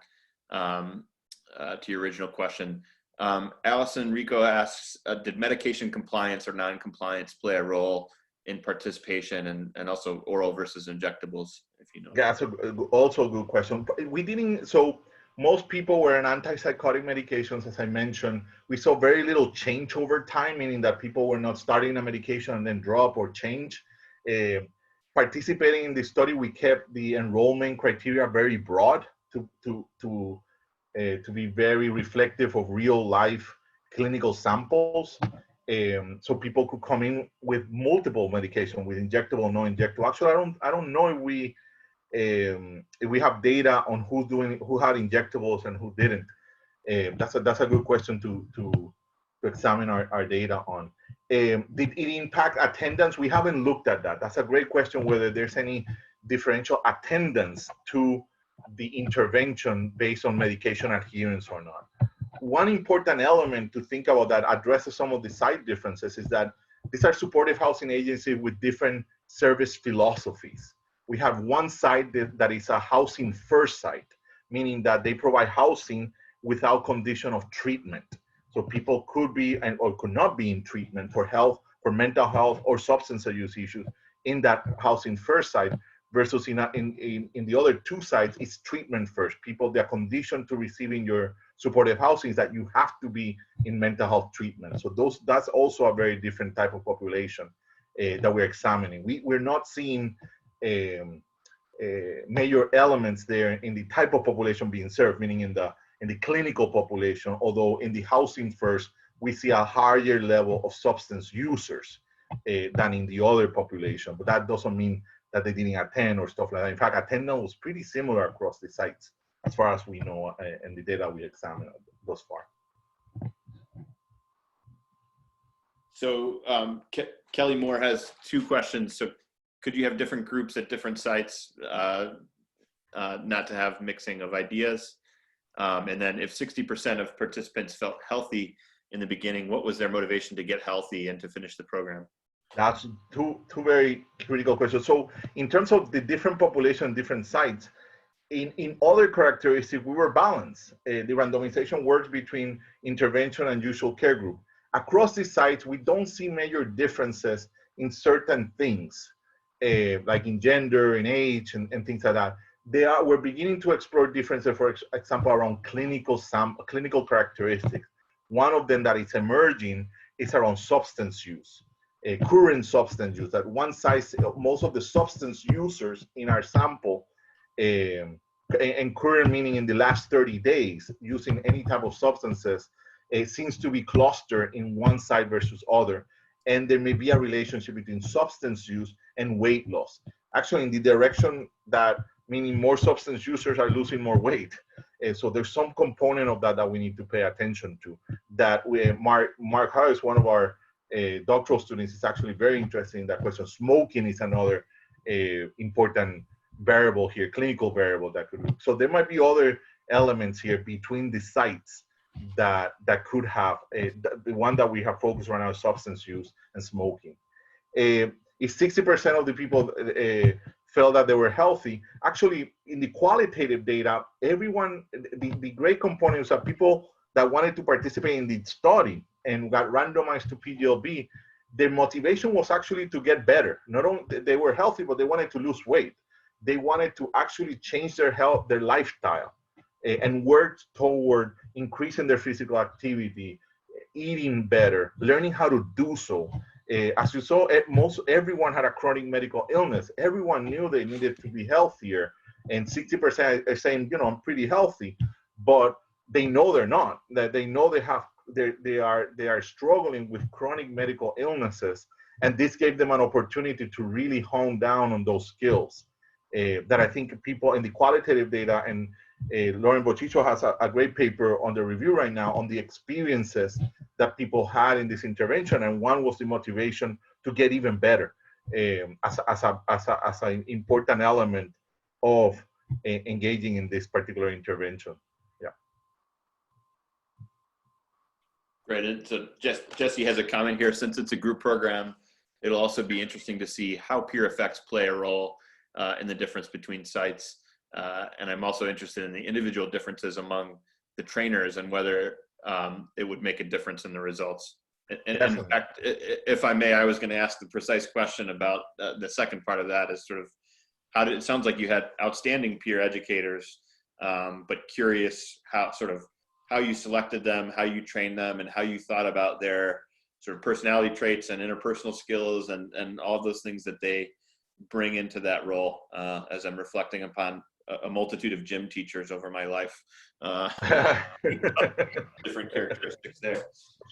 to your original question. Allison Rico asks, did medication compliance or non-compliance play a role in participation and also oral versus injectables, if you know? Yeah, that's also a good question. We didn't, so most people were on antipsychotic medications, as I mentioned. We saw very little change over time, meaning that people were not starting a medication and then drop or change. Participating in the study, we kept the enrollment criteria very broad to be very reflective of real life clinical samples. So people could come in with multiple medication, with injectable, no injectable. Actually, I don't know if we have data on who had injectables and who didn't. That's a good question to examine our data on. Did it impact attendance? We haven't looked at that. That's a great question, whether there's any differential attendance to the intervention based on medication adherence or not. One important element to think about that addresses some of the site differences is that these are supportive housing agencies with different service philosophies. We have one site that is a housing first site, meaning that they provide housing without condition of treatment. So people could be or could not be in treatment for health, for mental health or substance abuse issues in that housing first site, versus in the other two sites, it's treatment first. People, they're conditioned to receiving your supportive housing is that you have to be in mental health treatment. So that's also a very different type of population that we're examining. We're not seeing major elements there in the type of population being served, meaning in the clinical population, although in the housing first, we see a higher level of substance users than in the other population. But that doesn't mean that they didn't attend or stuff like that. In fact, attendance was pretty similar across the sites, as far as we know, and the data we examined thus far. So Kelly Moore has two questions. So could you have different groups at different sites, not to have mixing of ideas? And then if 60% of participants felt healthy in the beginning, what was their motivation to get healthy and to finish the program? That's two very critical questions. So in terms of the different population, different sites, in other characteristics, we were balanced. The randomization works between intervention and usual care group. Across the sites, we don't see major differences in certain things, like in gender, in age, and things like that. We're beginning to explore differences, for example, around clinical characteristics. One of them that is emerging is around substance use. Current substance use, that one size, most of the substance users in our sample, and current meaning in the last 30 days, using any type of substances, it seems to be clustered in one side versus other. And there may be a relationship between substance use and weight loss. Actually, in the direction that, meaning more substance users are losing more weight. So there's some component of that we need to pay attention to. That Mark Harris, one of our doctoral students, is actually very interested in that question. Smoking is another important variable here, clinical variable that could. So there might be other elements here between the sites that could have the one that we have focused right now is substance use and smoking. If 60% of the people felt that they were healthy, actually in the qualitative data, everyone, the great components are people that wanted to participate in the study and got randomized to PGLB, their motivation was actually to get better. Not only they were healthy, but they wanted to lose weight. They wanted to actually change their health, their lifestyle, and work toward increasing their physical activity, eating better, learning how to do so. As you saw, everyone had a chronic medical illness. Everyone knew they needed to be healthier, and 60% are saying, I'm pretty healthy, but they know they're not. That they know they are struggling with chronic medical illnesses, and this gave them an opportunity to really hone down on those skills that I think people in the qualitative data, and Lauren Bochicho has a great paper on the review right now on the experiences that people had in this intervention, and one was the motivation to get even better as an important element of engaging in this particular intervention. Yeah. Great. And so Jesse has a comment here. Since it's a group program, it'll also be interesting to see how peer effects play a role in the difference between sites. And I'm also interested in the individual differences among the trainers and whether it would make a difference in the results. And in fact, if I may, I was going to ask the precise question about the second part of that is sort of it sounds like you had outstanding peer educators, but curious how you selected them, how you trained them, and how you thought about their sort of personality traits and interpersonal skills and all those things that they bring into that role, as I'm reflecting upon a multitude of gym teachers over my life. Different characteristics there.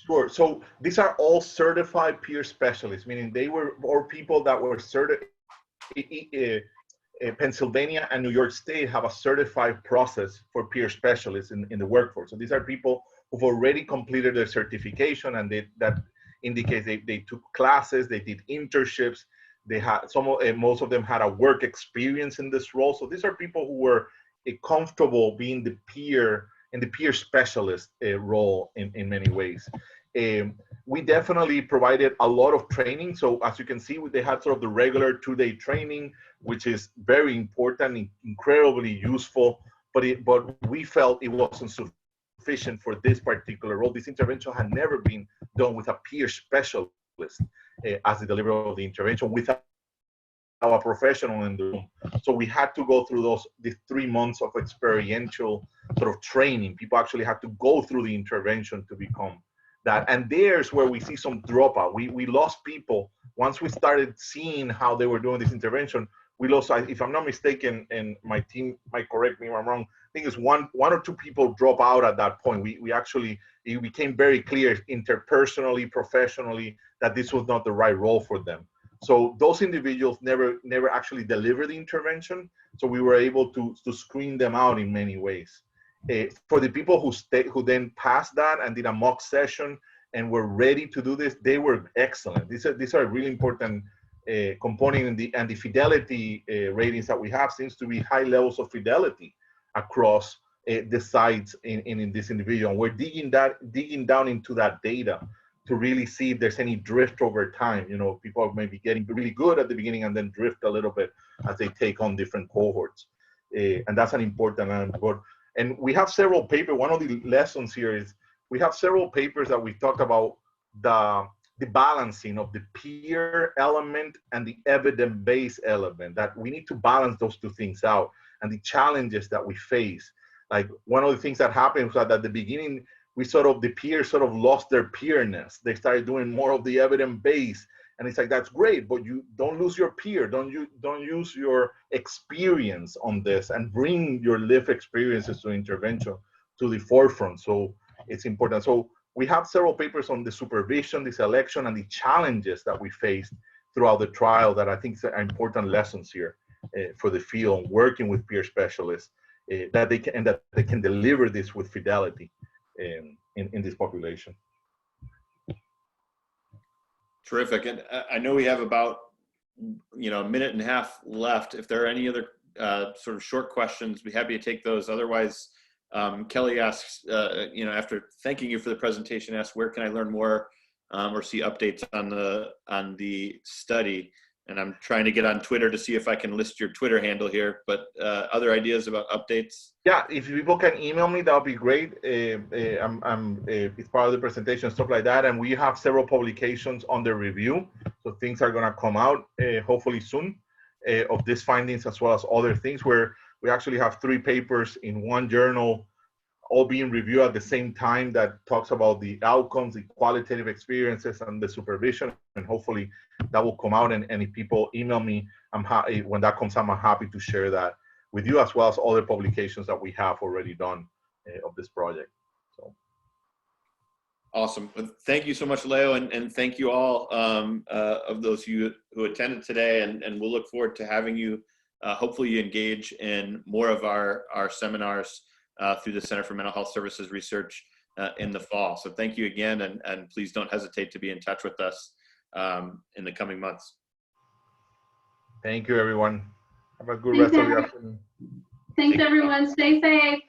Sure. So these are all certified peer specialists, meaning they were or people that were certified. Pennsylvania and New York State have a certified process for peer specialists in the workforce. So these are people who've already completed their certification, and that indicates they took classes, they did internships, they had most of them had a work experience in this role. So these are people who were comfortable being in the peer specialist role in many ways. We definitely provided a lot of training. So as you can see, they had sort of the regular 2-day training, which is very important, incredibly useful, but we felt it wasn't sufficient for this particular role. This intervention had never been done with a peer specialist as the delivery of the intervention without a professional in the room. So we had to go through these 3 months of experiential sort of training. People actually had to go through the intervention to become that. And there's where we see some dropout. We lost people. Once we started seeing how they were doing this intervention, we lost, if I'm not mistaken, and my team might correct me if I'm wrong, I think it's one or two people drop out at that point. It became very clear interpersonally, professionally, that this was not the right role for them. So those individuals never actually delivered the intervention. So we were able to screen them out in many ways. For the people who then passed that and did a mock session and were ready to do this, they were excellent. These are really important component and the fidelity ratings that we have seems to be high levels of fidelity across the sites in this individual. We're digging down into that data to really see if there's any drift over time. You know, people may be getting really good at the beginning and then drift a little bit as they take on different cohorts. And that's an important element. And we have several papers. One of the lessons here is we have several papers that we talk about the balancing of the peer element and the evidence-based element, that we need to balance those two things out and the challenges that we face. Like one of the things that happened was that at the beginning, the peers sort of lost their peerness. They started doing more of the evidence-based, and it's like, that's great, but you don't lose your peer. Don't use your experience on this and bring your lived experiences to intervention to the forefront. So it's important. So we have several papers on the supervision, the selection, and the challenges that we faced throughout the trial that I think are important lessons here for the field, working with peer specialists, that they can deliver this with fidelity in this population. Terrific. And I know we have about a minute and a half left. If there are any other sort of short questions, be happy to take those. Otherwise, Kelly asks, after thanking you for the presentation, asks, where can I learn more or see updates on the study? And I'm trying to get on Twitter to see if I can list your Twitter handle here, but other ideas about updates? Yeah, if people can email me, that would be great. It's part of the presentation, stuff like that. And we have several publications under review. So things are gonna come out hopefully soon of these findings, as well as other things, where we actually have 3 papers in one journal, all being reviewed at the same time, that talks about the outcomes, the qualitative experiences, and the supervision. And hopefully that will come out. And if people email me, when that comes out, I'm happy to share that with you, as well as other publications that we have already done of this project. So. Awesome. Thank you so much, Leo, and thank you all of those who attended today, and we'll look forward to having you hopefully engage in more of our seminars through the Center for Mental Health Services Research in the fall. So thank you again, and please don't hesitate to be in touch with us in the coming months. Thank you, everyone. Have a good rest of your afternoon. Thanks, everyone. Stay safe.